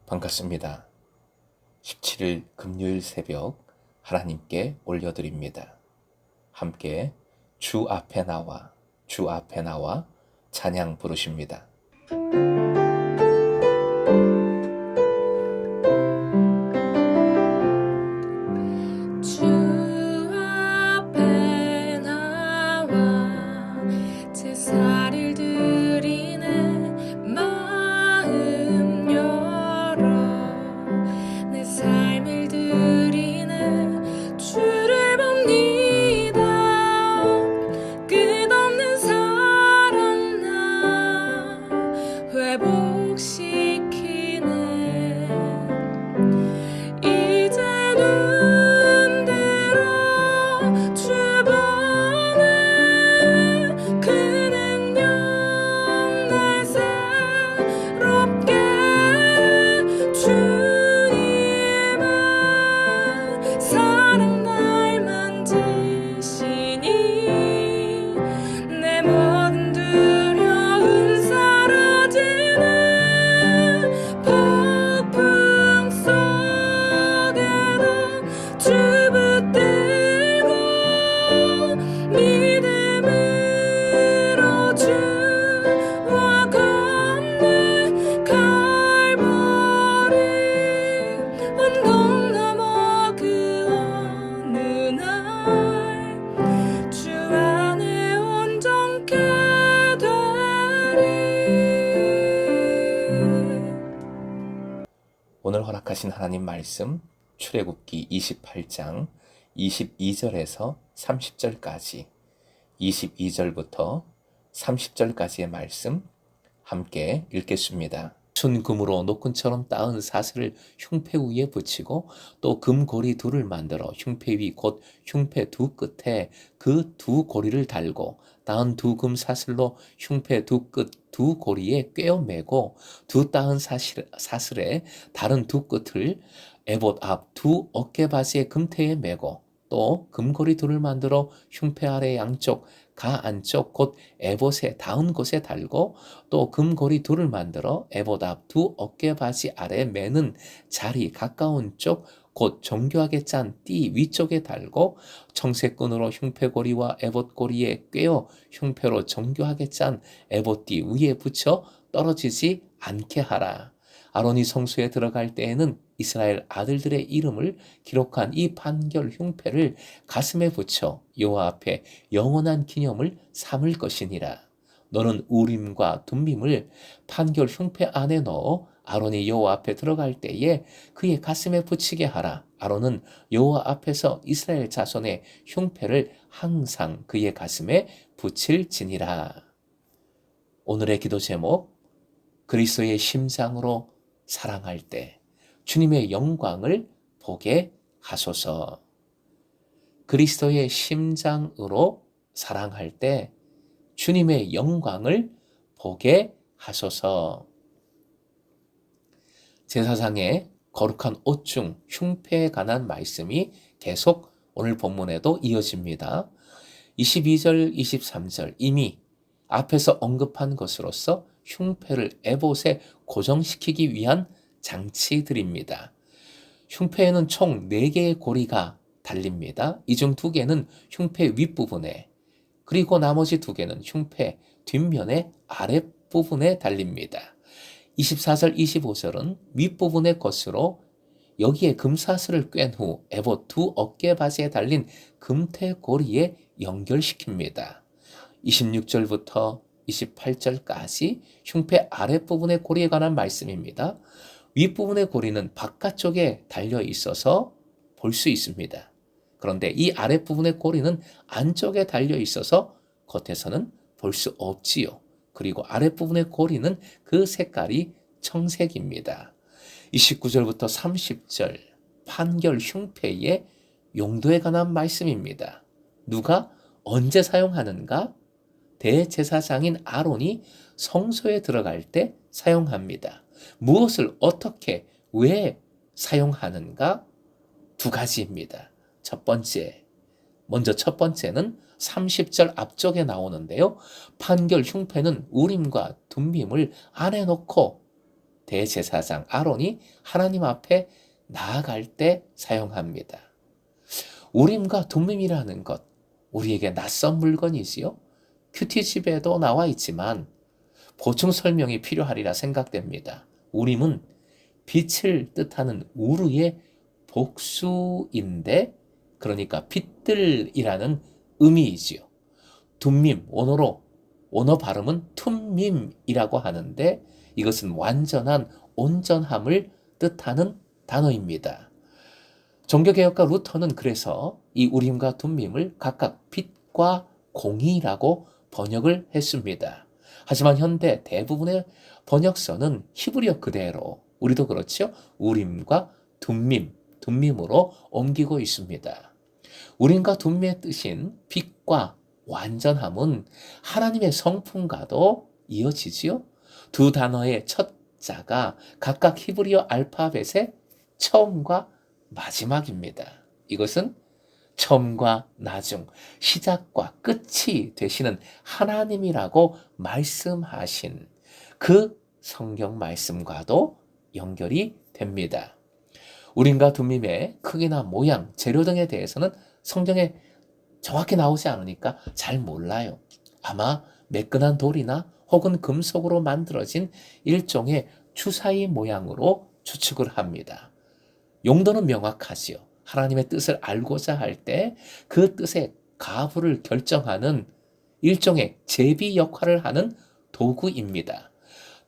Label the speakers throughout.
Speaker 1: 반갑습니다. 17일 금요일 새벽 하나님께 올려드립니다. 함께 주 앞에 나와 찬양 부르십니다.
Speaker 2: 주 앞에 나와 제사를 드리네 마음 열어 내 삶을 드리네 주를 봅니다. 끝없는 사랑 나 회복시키네. 이제는 들어 주번에 그 능력 날 새롭게 주님의 사랑 날 만지시니 내 모든 두려움 사라지네. 폭풍 속에도 주 붙들고 믿음으로 주와 건네 갈보리 언덕 넘어 그 어느 날 주 안에 온전케 되리.
Speaker 1: 오늘 허락하신 하나님 말씀 출애굽기 28장 22절에서 30절까지 22절부터 30절까지의 말씀 함께 읽겠습니다. 순금으로 노끈처럼 따은 사슬을 흉패 위에 붙이고 또 금고리 둘을 만들어 흉패 위 곧 흉패 두 끝에 그 두 고리를 달고 따은 두 금 사슬로 흉패 두 끝 두 고리에 꿰어 매고 두 따은 사슬에 다른 두 끝을 에봇 앞 두 어깨바지의 금태에 매고 또 금고리 둘을 만들어 흉패 아래 양쪽 가 안쪽 곧 에봇의 닿은 곳에 달고 또 금고리 둘을 만들어 에봇 앞 두 어깨바지 아래 매는 자리 가까운 쪽 곧 정교하게 짠 띠 위쪽에 달고 청색끈으로 흉패고리와 에봇고리에 꿰어 흉패로 정교하게 짠 에봇띠 위에 붙여 떨어지지 않게 하라. 아론이 성소에 들어갈 때에는 이스라엘 아들들의 이름을 기록한 이 판결 흉패를 가슴에 붙여 여호와 앞에 영원한 기념을 삼을 것이니라. 너는 우림과 둠밈을 판결 흉패 안에 넣어 아론이 여호와 앞에 들어갈 때에 그의 가슴에 붙이게 하라. 아론은 여호와 앞에서 이스라엘 자손의 흉패를 항상 그의 가슴에 붙일지니라. 오늘의 기도 제목, 그리스도의 심장으로 사랑할 때 주님의 영광을 보게 하소서. 그리스도의 심장으로 사랑할 때 주님의 영광을 보게 하소서. 제사장의 거룩한 옷 중 흉패에 관한 말씀이 계속 오늘 본문에도 이어집니다. 22절, 23절 이미 앞에서 언급한 것으로서 흉패를 에봇에 고정시키기 위한 장치들입니다. 흉패에는 총 4개의 고리가 달립니다. 이 중 2개는 흉패 윗부분에, 그리고 나머지 2개는 흉패 뒷면의 아랫부분에 달립니다. 24절, 25절은 윗부분의 것으로 여기에 금사슬을 꿰은 후 에봇 두 어깨바지에 달린 금태고리에 연결시킵니다. 26절부터 28절까지 흉패 아랫부분의 고리에 관한 말씀입니다. 윗부분의 고리는 바깥쪽에 달려 있어서 볼 수 있습니다. 그런데 이 아랫부분의 고리는 안쪽에 달려 있어서 겉에서는 볼 수 없지요. 그리고 아랫부분의 고리는 그 색깔이 청색입니다. 29절부터 30절 판결 흉패의 용도에 관한 말씀입니다. 누가 언제 사용하는가? 대제사장인 아론이 성소에 들어갈 때 사용합니다. 무엇을 어떻게 왜 사용하는가? 2가지입니다. 첫 번째는 30절 앞쪽에 나오는데요. 판결 흉패는 우림과 둠밈을 안에 넣고 대제사장 아론이 하나님 앞에 나아갈 때 사용합니다. 우림과 둠밈이라는 것, 우리에게 낯선 물건이지요. 큐티집에도 나와 있지만 보충 설명이 필요하리라 생각됩니다. 우림은 빛을 뜻하는 우르의 복수인데, 그러니까 빛들이라는 의미이지요. 둠밈, 원어 발음은 툼밈이라고 하는데 이것은 완전한 온전함을 뜻하는 단어입니다. 종교개혁가 루터는 그래서 이 우림과 둠밈을 각각 빛과 공의라고 번역을 했습니다. 하지만 현대 대부분의 번역서는 히브리어 그대로, 우리도 그렇죠? 우림과 둠밈으로 옮기고 있습니다. 우림과 둠밈의 뜻인 빛과 완전함은 하나님의 성품과도 이어지지요. 두 단어의 첫 자가 각각 히브리어 알파벳의 처음과 마지막입니다. 이것은 처음과 나중, 시작과 끝이 되시는 하나님이라고 말씀하신 그 성경 말씀과도 연결이 됩니다. 우림과 둠밈의 크기나 모양, 재료 등에 대해서는 성경에 정확히 나오지 않으니까 잘 몰라요. 아마 매끈한 돌이나 혹은 금속으로 만들어진 일종의 주사위 모양으로 추측을 합니다. 용도는 명확하지요. 하나님의 뜻을 알고자 할 때 그 뜻의 가부를 결정하는 일종의 제비 역할을 하는 도구입니다.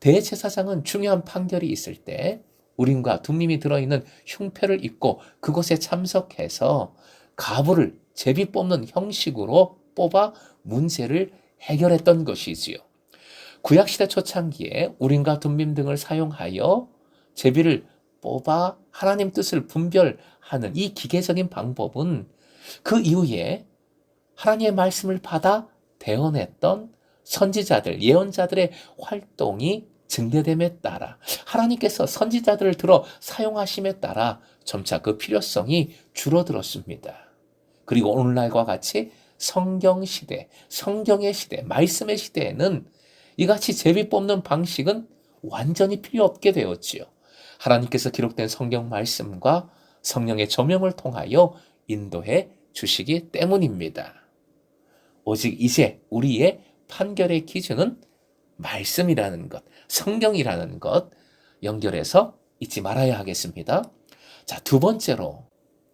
Speaker 1: 대제사장은 중요한 판결이 있을 때 우림과 둠밈이 들어있는 흉패를 입고 그곳에 참석해서 가부를 제비 뽑는 형식으로 뽑아 문제를 해결했던 것이지요. 구약시대 초창기에 우림과 둠밈 등을 사용하여 제비를 뽑아 하나님 뜻을 분별하는 이 기계적인 방법은 그 이후에 하나님의 말씀을 받아 대언했던 선지자들, 예언자들의 활동이 증대됨에 따라 하나님께서 선지자들을 들어 사용하심에 따라 점차 그 필요성이 줄어들었습니다. 그리고 오늘날과 같이 성경시대, 성경의 시대, 말씀의 시대에는 이같이 제비 뽑는 방식은 완전히 필요 없게 되었지요. 하나님께서 기록된 성경 말씀과 성령의 조명을 통하여 인도해 주시기 때문입니다. 오직 이제 우리의 판결의 기준은 말씀이라는 것, 성경이라는 것 연결해서 잊지 말아야 하겠습니다. 자, 두 번째로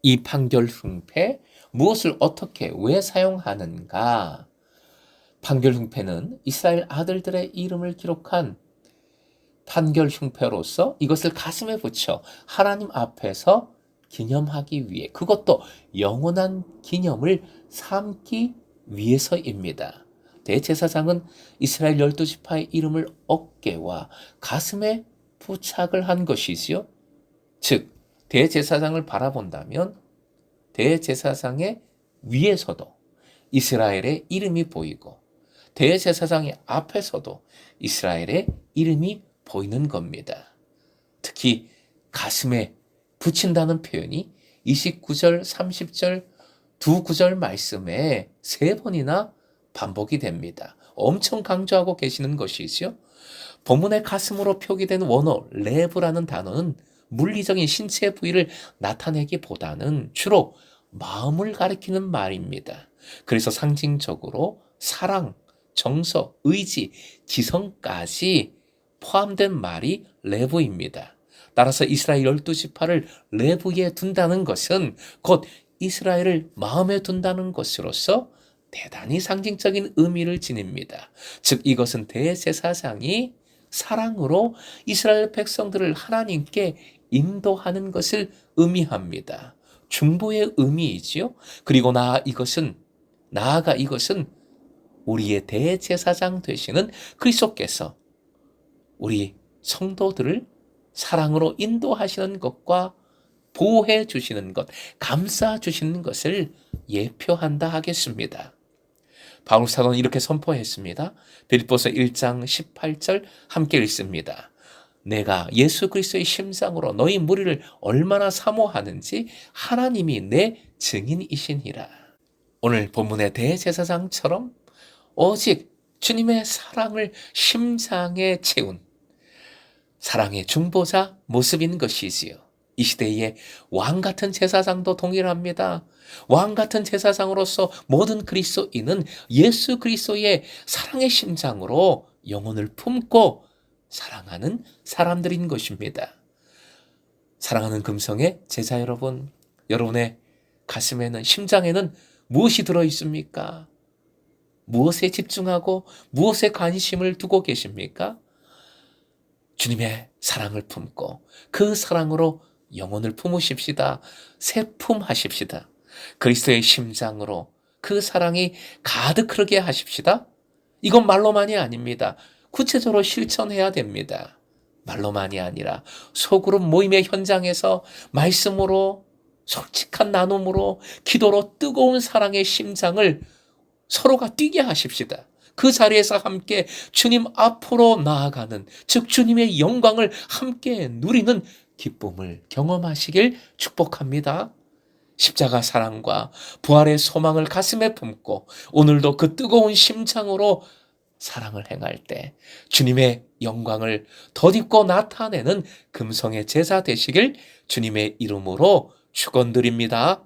Speaker 1: 이 판결 흉패, 무엇을 어떻게 왜 사용하는가? 판결 흉패는 이스라엘 아들들의 이름을 기록한 판결 흉패로서 이것을 가슴에 붙여 하나님 앞에서 기념하기 위해, 그것도 영원한 기념을 삼기 위해서입니다. 대제사장은 이스라엘 12지파의 이름을 어깨와 가슴에 부착을 한 것이지요. 즉, 대제사장을 바라본다면 대제사장의 위에서도 이스라엘의 이름이 보이고 대제사장의 앞에서도 이스라엘의 이름이 보이는 겁니다. 특히 가슴에 붙인다는 표현이 29절, 30절 두 구절 말씀에 3번이나 반복이 됩니다. 엄청 강조하고 계시는 것이죠. 본문의 가슴으로 표기된 원어 레브라는 단어는 물리적인 신체 부위를 나타내기보다는 주로 마음을 가리키는 말입니다. 그래서 상징적으로 사랑, 정서, 의지, 지성까지 포함된 말이 레브입니다. 따라서 이스라엘 12지파를 레브에 둔다는 것은 곧 이스라엘을 마음에 둔다는 것으로서 대단히 상징적인 의미를 지닙니다. 즉 이것은 대제사장이 사랑으로 이스라엘 백성들을 하나님께 인도하는 것을 의미합니다. 중보의 의미이지요. 그리고 나아가 이것은 우리의 대제사장 되시는 그리스도께서 우리 성도들을 사랑으로 인도하시는 것과 보호해 주시는 것, 감싸 주시는 것을 예표한다 하겠습니다. 바울 사도는 이렇게 선포했습니다. 빌립보서 1장 18절 함께 읽습니다. 내가 예수 그리스도의 심상으로 너희 무리를 얼마나 사모하는지 하나님이 내 증인이시니라. 오늘 본문의 대제사장처럼 오직 주님의 사랑을 심장에 채운 사랑의 중보자 모습인 것이지요. 이 시대의 왕 같은 제사장도 동일합니다. 왕 같은 제사장으로서 모든 그리스도인은 예수 그리스도의 사랑의 심장으로 영혼을 품고 사랑하는 사람들인 것입니다. 사랑하는 금성의 제자 여러분, 여러분의 가슴에는, 심장에는 무엇이 들어 있습니까? 무엇에 집중하고 무엇에 관심을 두고 계십니까? 주님의 사랑을 품고 그 사랑으로 영혼을 품으십시다. 세품하십시다. 그리스도의 심장으로 그 사랑이 가득 흐르게 하십시다. 이건 말로만이 아닙니다. 구체적으로 실천해야 됩니다. 말로만이 아니라 소그룹 모임의 현장에서 말씀으로, 솔직한 나눔으로, 기도로 뜨거운 사랑의 심장을 서로가 뛰게 하십시다. 그 자리에서 함께 주님 앞으로 나아가는, 즉 주님의 영광을 함께 누리는 기쁨을 경험하시길 축복합니다. 십자가 사랑과 부활의 소망을 가슴에 품고 오늘도 그 뜨거운 심장으로 사랑을 행할 때 주님의 영광을 덧입고 나타내는 금성의 제자 되시길 주님의 이름으로 축원드립니다.